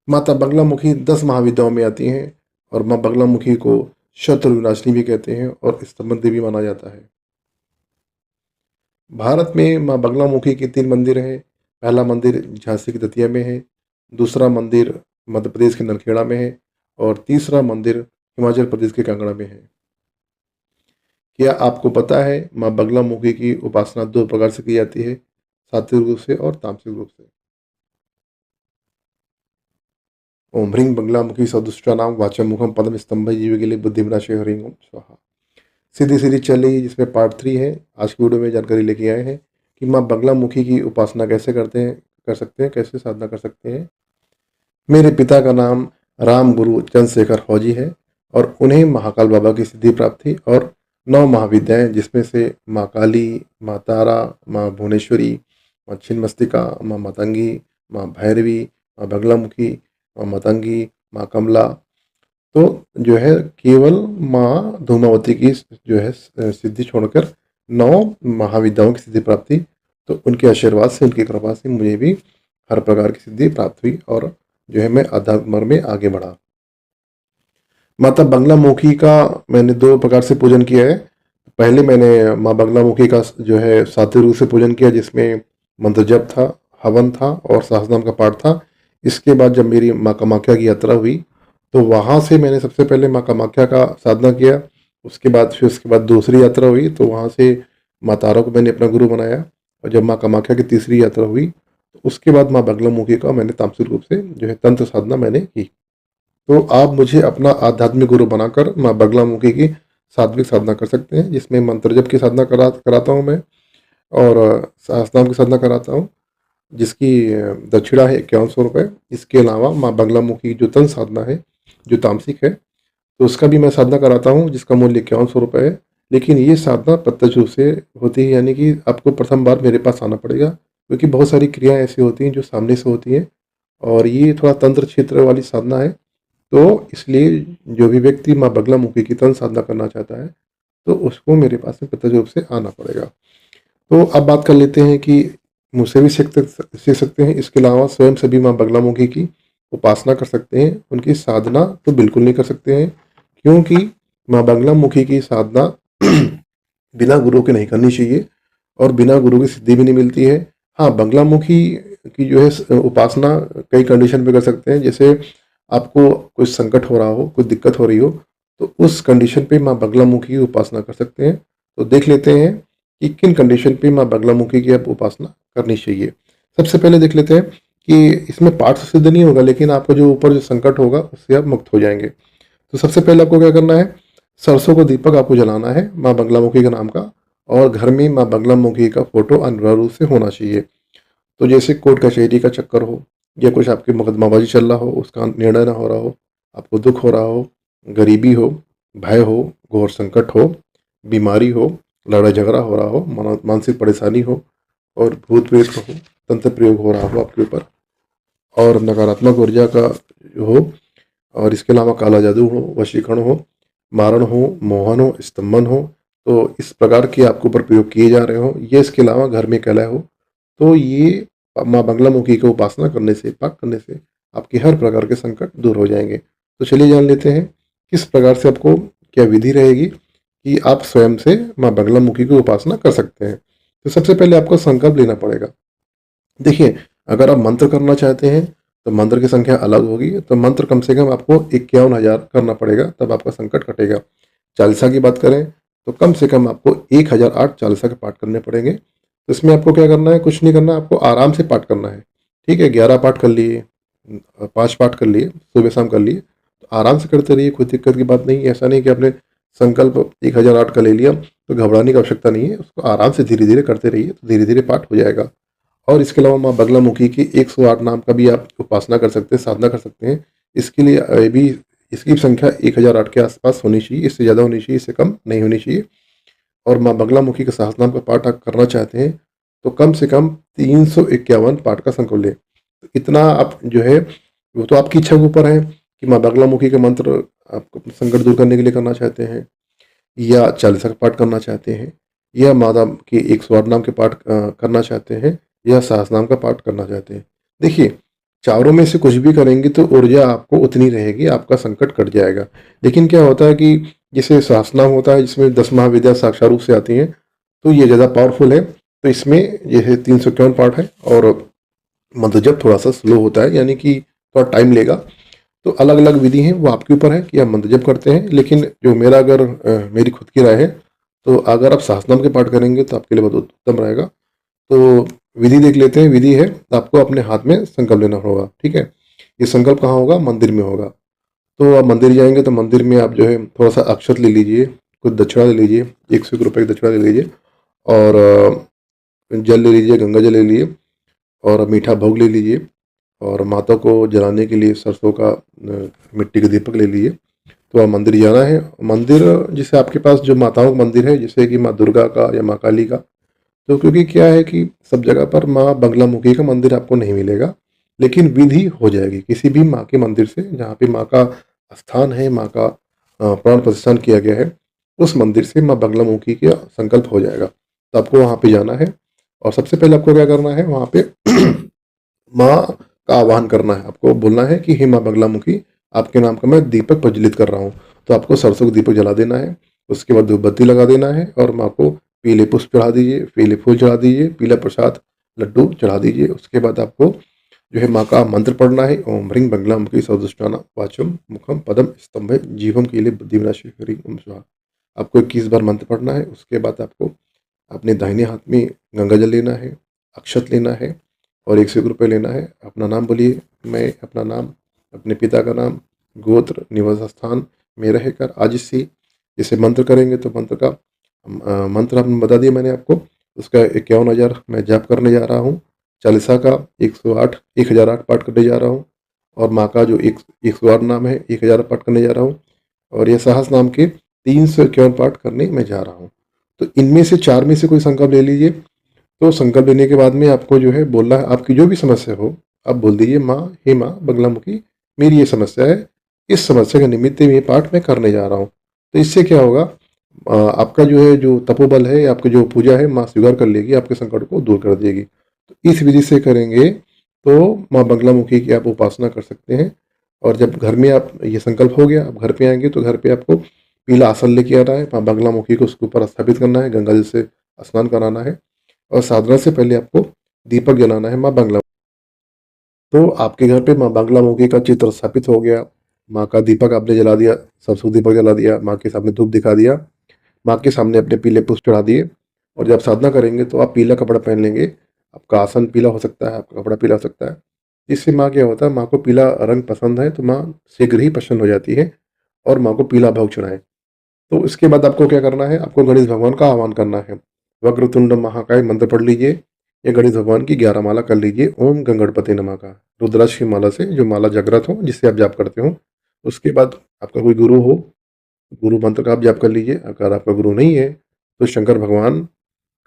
माता बगलामुखी 10 महाविद्याओं में आती हैं और माँ बगलामुखी को शत्रु विनाशिनी भी कहते हैं और स्तंभ देवी माना जाता है। भारत में माँ बगलामुखी के 3 मंदिर हैं। पहला मंदिर झांसी की दतिया में है, दूसरा मंदिर मध्य प्रदेश के नलखेड़ा में है और तीसरा मंदिर हिमाचल प्रदेश के कांगड़ा में है। क्या आपको पता है माँ बगलामुखी की उपासना 2 प्रकार से की जाती है, सात्विक रूप से और तामसिक रूप से। ओम ह्रीं बगलामुखी सदुष्टानाम वाचमुखम पद्म स्तंभ जीवगिले बुद्धिविनाशे ह्रीं ओम स्वाहा। सीधी सीधी चल रही है, जिसमें पार्ट 3 है। आज की वीडियो में जानकारी लेके आए हैं कि माँ बगलामुखी की उपासना कैसे कर सकते हैं, कैसे साधना कर सकते हैं। मेरे पिता का नाम राम गुरु चंद्रशेखर फौजी है और उन्हें महाकाल बाबा की सिद्धि प्राप्त थी और 9 महाविद्याएं, जिसमें से माँ काली, माँ तारा, माँ भुवनेश्वरी, माँ छिन्नमस्तिका, माँ मतंगी, माँ भैरवी, माँ बगलामुखी, माँ मतंगी, माँ कमला, तो जो है केवल माँ धूमावती की जो है सिद्धि छोड़कर 9 महाविद्याओं की सिद्धि प्राप्त थी। तो उनके आशीर्वाद से, उनकी कृपा से मुझे भी हर प्रकार की सिद्धि प्राप्त हुई और जो है मैं आध्यात्म मार्ग में आगे बढ़ा। माता बगलामुखी का मैंने 2 प्रकार से पूजन किया है। पहले मैंने माँ बगलामुखी का जो है सात्विक रूप से पूजन किया, जिसमें मंत्र जप था, हवन था और सहस्रनाम का पाठ था। इसके बाद जब मेरी माँ कामाख्या की यात्रा हुई, तो वहाँ से मैंने सबसे पहले माँ कामाख्या का साधना किया। उसके बाद दूसरी यात्रा हुई, तो वहाँ से माँ तारा को मैंने अपना गुरु बनाया। और जब माँ कामाख्या की तीसरी यात्रा हुई, तो उसके बाद माँ बगलामुखी का मैंने तामसिक रूप से जो है तंत्र साधना मैंने की। तो आप मुझे अपना आध्यात्मिक गुरु बनाकर माँ बगलामुखी की सात्विक साधना कर सकते हैं, जिसमें मंत्र जप की साधना कराता हूँ मैं और सहस्त्रनाम की साधना कराता हूँ, जिसकी दक्षिणा है 5100 रुपये। इसके अलावा माँ बगलामुखी जो तंत्र साधना है, जो तामसिक है, तो उसका भी मैं साधना कराता हूँ, जिसका मूल्य 5100 रुपये है। लेकिन ये साधना प्रत्यक्ष रूप से होती है, यानी कि आपको प्रथम बार मेरे पास आना पड़ेगा, क्योंकि बहुत सारी क्रियाएं ऐसी होती हैं जो सामने से होती हैं और ये थोड़ा तंत्र क्षेत्र वाली साधना है। तो इसलिए जो भी व्यक्ति माँ बगलामुखी की तंत्र साधना करना चाहता है, तो उसको मेरे पास में प्रत्यक्ष रूप से आना पड़ेगा। तो अब बात कर लेते हैं कि मुझसे भी सीख सकते हैं। इसके अलावा स्वयं से भी माँ बगलामुखी की उपासना कर सकते हैं। उनकी साधना तो बिल्कुल नहीं कर सकते हैं, क्योंकि माँ बगलामुखी की साधना बिना गुरु के नहीं करनी चाहिए और बिना गुरु की सिद्धि भी नहीं मिलती है। हाँ, बगलामुखी की जो है उपासना कई कंडीशन पे कर सकते हैं। जैसे आपको कुछ संकट हो रहा हो, कुछ दिक्कत हो रही हो, तो उस कंडीशन पे माँ बगलामुखी की उपासना कर सकते हैं। तो देख लेते हैं कि किन कंडीशन पे माँ बगलामुखी की आप उपासना करनी चाहिए। सबसे पहले देख लेते हैं कि इसमें पाठ तो सिद्ध नहीं होगा, लेकिन आपका जो ऊपर जो संकट होगा उससे आप मुक्त हो जाएंगे। तो सबसे पहले आपको क्या करना है, सरसों को दीपक आपको जलाना है माँ बगलामुखी के नाम का, और घर में माँ बगलामुखी का फोटो अनिवार्य रूप से होना चाहिए। तो जैसे कोर्ट कचहरी का चक्कर हो या कुछ आपकी मुकदमाबाजी चल रहा हो, उसका निर्णय ना हो रहा हो, आपको दुख हो रहा हो, गरीबी हो, भय हो, घोर संकट हो, बीमारी हो, लड़ाई झगड़ा हो रहा हो, मानसिक परेशानी हो और भूत प्रेत हो, तंत्र प्रयोग हो रहा हो आपके ऊपर और नकारात्मक ऊर्जा का हो, और इसके अलावा काला जादू हो, वशीकरण हो, मारण हो, मोहन हो, स्तंभन हो, तो इस प्रकार के आपके ऊपर प्रयोग किए जा रहे हो, ये इसके अलावा घर में कलह हो, तो ये माँ बगलामुखी की उपासना करने से, पाठ करने से आपके हर प्रकार के संकट दूर हो जाएंगे। तो चलिए जान लेते हैं किस प्रकार से आपको क्या विधि रहेगी कि आप स्वयं से माँ बगलामुखी की उपासना कर सकते हैं। तो सबसे पहले आपको संकल्प लेना पड़ेगा। देखिए, अगर आप मंत्र करना चाहते हैं तो मंत्र की संख्या अलग होगी। तो मंत्र कम से कम आपको 51,000 करना पड़ेगा, तब आपका संकट कटेगा। चालीसा की बात करें तो कम से कम आपको 1008 चालीसा के पाठ करने पड़ेंगे। तो इसमें आपको क्या करना है, कुछ नहीं करना, आपको आराम से पाठ करना है। ठीक है, 11 पाठ कर लिए, 5 पाठ कर लिए, सुबह शाम कर लिए, तो आराम से करते रहिए, कोई दिक्कत की बात नहीं है। ऐसा नहीं कि आपने संकल्प 1008 का ले लिया तो घबराने की आवश्यकता नहीं है, उसको आराम से धीरे धीरे करते रहिए, तो धीरे धीरे पाठ हो जाएगा। और इसके अलावा माँ बगलामुखी की 108 नाम का भी आप उपासना कर सकते हैं, साधना कर सकते हैं। इसके लिए भी इसकी संख्या 1008 के आसपास होनी चाहिए, इससे ज़्यादा होनी चाहिए, इससे कम नहीं होनी चाहिए। और माँ बगलामुखी के सहस्रनाम का पाठ आप करना चाहते हैं तो कम से कम 351 पाठ का संकल्प लें। तो इतना आप जो है, वो तो आपकी इच्छा के ऊपर है कि माँ बगलामुखी के मंत्र आपको संकट दूर करने के लिए करना चाहते हैं, या चालीसा का पाठ करना चाहते हैं, या माता के 108 नाम के पाठ करना चाहते हैं, या सहस्रनाम का पाठ करना चाहते हैं। देखिए, चारों में से कुछ भी करेंगे तो ऊर्जा आपको उतनी रहेगी, आपका संकट कट जाएगा। लेकिन क्या होता है कि जैसे सहस्त्रनाम होता है जिसमें 10 महाविद्या साक्षात रूप से आती हैं, तो ये ज़्यादा पावरफुल है। तो इसमें ये 351 पार्ट है और मंत्र जप थोड़ा सा स्लो होता है, यानी कि थोड़ा टाइम लेगा। तो अलग अलग विधि है, वो आपके ऊपर है कि आप मंत्र जप करते हैं। लेकिन जो मेरा अगर मेरी खुद की राय है, तो अगर आप सहस्त्रनाम के पाठ करेंगे तो आपके लिए बहुत उत्तम रहेगा। तो विधि देख लेते हैं। विधि है, आपको अपने हाथ में संकल्प लेना होगा, ठीक है। ये संकल्प कहाँ होगा? मंदिर में होगा। तो आप मंदिर जाएंगे तो मंदिर में आप जो है थोड़ा सा अक्षत ले लीजिए, कुछ दक्षिणा ले लीजिए, 101 रुपये की दक्षिणा ले लीजिए, और जल ले लीजिए, गंगा जल ले लीजिए, और मीठा भोग ले लीजिए, और माता को जलाने के लिए सरसों का मिट्टी का दीपक ले लीजिए। तो आप मंदिर जाना है। मंदिर जैसे आपके पास जो माताओं का मंदिर है, जैसे कि माँ दुर्गा का या माँ काली का, तो क्योंकि क्या है कि सब जगह पर माँ बगलामुखी का मंदिर आपको नहीं मिलेगा, लेकिन विधि हो जाएगी किसी भी माँ के मंदिर से जहाँ पे माँ का स्थान है, माँ का प्राण प्रतिष्ठान किया गया है, उस मंदिर से माँ बगलामुखी का संकल्प हो जाएगा। तो आपको वहाँ पे जाना है, और सबसे पहले आपको क्या करना है, वहाँ पे माँ का आह्वान करना है। आपको बोलना है कि हे माँ बगलामुखी, आपके नाम का मैं दीपक प्रज्वलित कर रहा हूँ। तो आपको सरसों का दीपक जला देना है, उसके बाद धूप बत्ती लगा देना है, और माँ को पीले पुष्प चढ़ा दीजिए, पीले फूल चढ़ा दीजिए, पीला प्रसाद लड्डू चढ़ा दीजिए। उसके बाद आपको जो है माँ का मंत्र पढ़ना है, ओम ह्रीं बगलामुखी सदुष्टाना वाचम मुखम पदम स्तंभ जीवम के लिए बुद्धि विनाशी ह्रीं ओम स्वाहा। आपको 21 बार मंत्र पढ़ना है। उसके बाद आपको अपने दाहिने हाथ में गंगा जल लेना है, अक्षत लेना है, और 101 रुपये लेना है। अपना नाम बोलिए। मैं अपना नाम, अपने पिता का नाम, गोत्र, निवास स्थान में रहकर आज से जैसे मंत्र करेंगे तो मंत्र का मंत्र आपने बता दिया मैंने आपको। उसका 51,000 मैं जाप करने जा रहा हूँ। चालीसा का 108 1008 पाठ करने जा रहा हूँ, और माँ का जो 108 नाम है 1000 पाठ करने जा रहा हूँ, और यह सहस नाम के 351 पाठ करने मैं जा रहा हूँ। तो इनमें से 4 में से कोई संकल्प ले लीजिए। तो संकल्प लेने के बाद में आपको जो है बोलना है, आपकी जो भी समस्या हो आप बोल दीजिए, माँ, हे माँ बगलामुखी, मेरी ये समस्या है, इस समस्या के निमित्त ये पाठ मैं करने जा रहा हूँ। तो इससे क्या होगा, आपका जो है जो तपोबल है, आपकी जो पूजा है, माँ स्वीकार कर लेगी, आपके संकट को दूर कर देगी। तो इस विधि से करेंगे तो माँ बगलामुखी की आप उपासना कर सकते हैं। और जब घर में आप ये संकल्प हो गया, आप घर पे आएंगे तो घर पे आपको पीला आसन लेके आना है, माँ बगलामुखी को उसके ऊपर स्थापित करना है, गंगा जल से स्नान कराना है, और साधना से पहले आपको दीपक जलाना है माँ बगला। तो आपके घर पे माँ बगलामुखी का चित्र स्थापित हो गया, माँ का दीपक आपने जला दिया, सरसों दीपक जला दिया, माँ के सामने धूप दिखा दिया, माँ के सामने अपने पीले पुष्प चढ़ा दिए। और जब साधना करेंगे तो आप पीला कपड़ा पहन लेंगे। आपका आसन पीला हो सकता है, आपका कपड़ा पीला हो सकता है। इससे माँ क्या होता है, माँ को पीला रंग पसंद है, तो माँ शीघ्र ही प्रसन्न हो जाती है, और माँ को पीला भोग चढ़ाएं। तो इसके बाद आपको क्या करना है, आपको गणेश भगवान का आह्वान करना है। वक्रतुंड महाकाय मंत्र पढ़ लीजिए, या गणेश भगवान की 11 माला कर लीजिए, ओम गंगणपति नमः का, रुद्राक्ष की माला से, जो माला जागृत हो जिससे आप जाप करते हो। उसके बाद आपका कोई गुरु हो, गुरु मंत्र का आप जाप कर लीजिए। अगर आपका गुरु नहीं है तो शंकर भगवान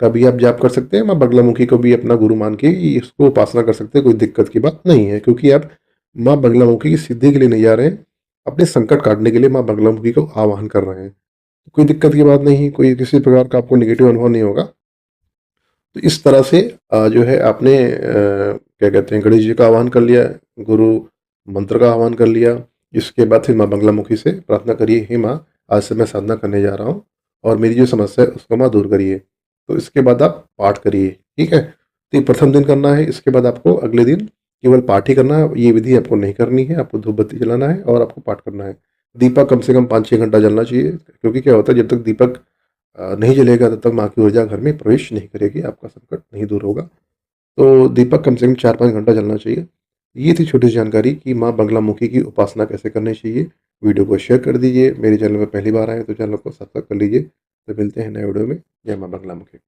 का भी आप जाप कर सकते हैं। माँ बगलामुखी को भी अपना गुरु मान के इसको उपासना कर सकते हैं, कोई दिक्कत की बात नहीं है, क्योंकि आप माँ बगलामुखी की सिद्धि के लिए नहीं जा रहे हैं, अपने संकट काटने के लिए माँ बगलामुखी को आह्वान कर रहे हैं। कोई दिक्कत की बात नहीं, कोई किसी प्रकार का आपको नेगेटिव अनुभव नहीं होगा। तो इस तरह से जो है आपने क्या कहते हैं, गणेश जी का आह्वान कर लिया, गुरु मंत्र का आह्वान कर लिया। इसके बाद फिर माँ बगलामुखी से प्रार्थना करिए, हे माँ, आज से मैं साधना करने जा रहा हूँ, और मेरी जो समस्या है उसको माँ दूर करिए। तो इसके बाद आप पाठ करिए, ठीक है। तो ये प्रथम दिन करना है। इसके बाद आपको अगले दिन केवल पाठ ही करना है, ये विधि आपको नहीं करनी है। आपको धूप बत्ती जलाना है और आपको पाठ करना है। दीपक कम से कम 5-6 घंटा जलना चाहिए, क्योंकि क्या होता है, जब तक दीपक नहीं जलेगा तब तक माँ की ऊर्जा घर में प्रवेश नहीं करेगी, आपका संकट नहीं दूर होगा। तो दीपक कम से कम 4-5 घंटा जलना चाहिए। ये थी छोटी सी जानकारी कि माँ बगलामुखी की उपासना कैसे करनी चाहिए। वीडियो को शेयर कर दीजिए। मेरे चैनल में पहली बार आए तो चैनल को सब्सक्राइब कर लीजिए। तो मिलते हैं नए वीडियो में। जय माँ बगलामुखी।